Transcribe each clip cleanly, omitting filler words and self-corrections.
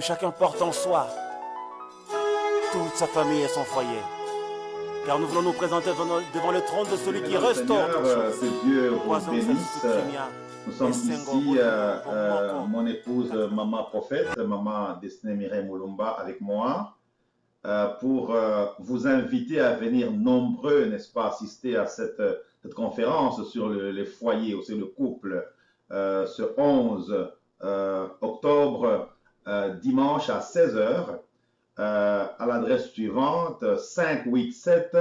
Que chacun porte en soi toute sa famille et son foyer. Car nous voulons nous présenter devant le trône de celui qui restaure toutes choses. Que Dieu vous bénisse. Nous sommes ici, mon épouse, Maman Prophète, Maman Destinée Mireille Moulumba avec moi, pour vous inviter à venir nombreux, n'est-ce pas, assister à cette conférence sur les foyers, aussi le couple, ce 11 octobre, dimanche à 16 h, à l'adresse suivante, 587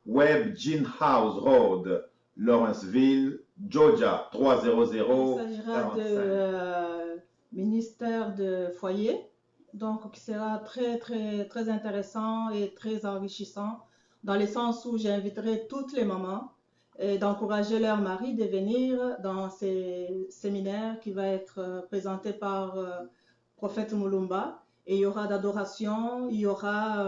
Webb Gin House Road, Lawrenceville, Georgia, 30045. Il s'agira de ministère de foyer, donc qui sera très intéressant et très enrichissant, dans le sens où j'inviterai toutes les mamans et d'encourager leur mari de venir dans ces séminaires qui va être présenté par Prophète Moulumba. Et il y aura d'adoration, il y aura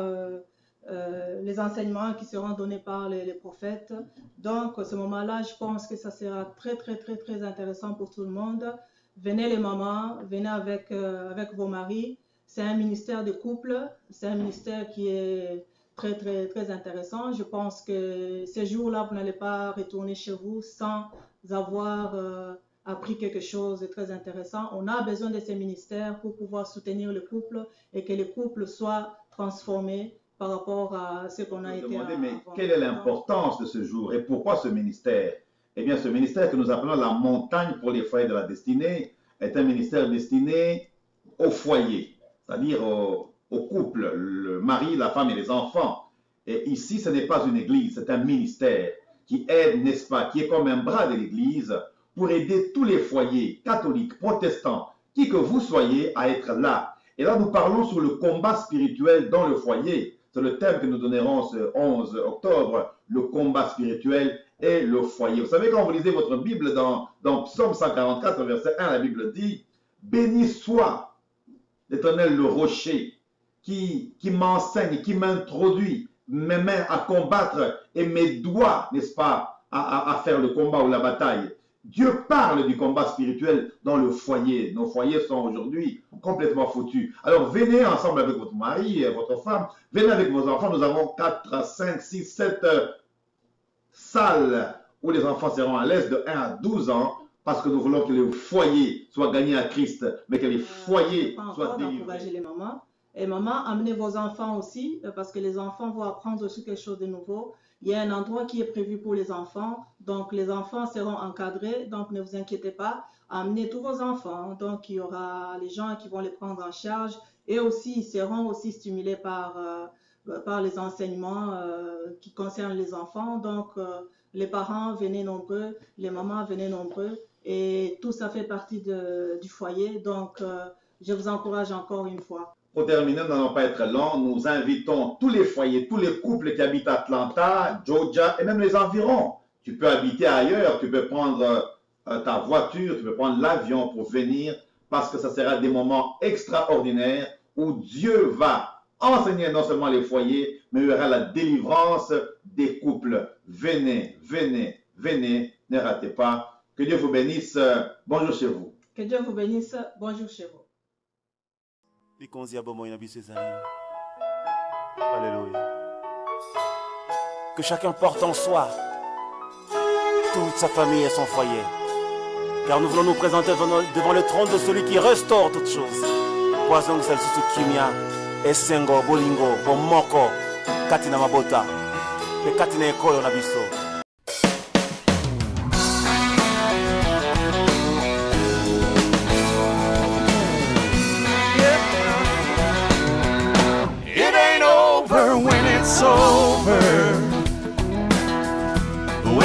les enseignements qui seront donnés par les prophètes. Donc, à ce moment-là, je pense que ça sera très intéressant pour tout le monde. Venez les mamans, venez avec vos maris. C'est un ministère de couple, c'est un ministère qui est très intéressant. Je pense que ces jours-là, vous n'allez pas retourner chez vous sans avoir appris quelque chose de très intéressant. On a besoin de ces ministères pour pouvoir soutenir le couple et que le couple soit transformé par rapport à ce qu'on a été avant. Mais quelle est l'importance de ce jour et pourquoi ce ministère? Eh bien, ce ministère que nous appelons la montagne pour les foyers de la destinée est un ministère destiné au foyer, c'est-à-dire au couple, le mari, la femme et les enfants. Et ici, ce n'est pas une église, c'est un ministère qui aide, n'est-ce pas, qui est comme un bras de l'église pour aider tous les foyers, catholiques, protestants, qui que vous soyez, à être là. Et là, nous parlons sur le combat spirituel dans le foyer. C'est le thème que nous donnerons ce 11 octobre, le combat spirituel et le foyer. Vous savez, quand vous lisez votre Bible dans Psaume 144, verset 1, la Bible dit « Béni soit l'Éternel le rocher qui m'enseigne, qui m'introduit mes mains à combattre et mes doigts, n'est-ce pas, à faire le combat ou la bataille. » Dieu parle du combat spirituel dans le foyer. Nos foyers sont aujourd'hui complètement foutus. Alors venez ensemble avec votre mari, votre femme, venez avec vos enfants. Nous avons 4, 5, 6, 7 salles où les enfants seront à l'aise de 1 à 12 ans parce que nous voulons que le foyer soit gagné à Christ, mais que les foyers soient délivrés. Encourager les mamans. Et maman, amenez vos enfants aussi parce que les enfants vont apprendre aussi quelque chose de nouveau. Il y a un endroit qui est prévu pour les enfants, donc les enfants seront encadrés, donc ne vous inquiétez pas, amenez tous vos enfants, donc il y aura les gens qui vont les prendre en charge et aussi ils seront aussi stimulés par les enseignements qui concernent les enfants, donc les parents venez nombreux, les mamans venez nombreux et tout ça fait partie du foyer, donc je vous encourage encore une fois. Pour terminer, nous n'allons pas être long. Nous invitons tous les foyers, tous les couples qui habitent Atlanta, Georgia et même les environs. Tu peux habiter ailleurs, tu peux prendre ta voiture, tu peux prendre l'avion pour venir parce que ça sera des moments extraordinaires où Dieu va enseigner non seulement les foyers, mais il y aura la délivrance des couples. Venez, venez, venez, ne ratez pas. Que Dieu vous bénisse. Bonjour chez vous. Que Dieu vous bénisse. Bonjour chez vous. Alléluia. Que chacun porte en soi toute sa famille et son foyer. Car nous voulons nous présenter devant le trône de celui qui restaure toutes choses. Poison celle sous kimia, esengo, bolingo, bomoko, katina mabota, et katina ekolo na biso. So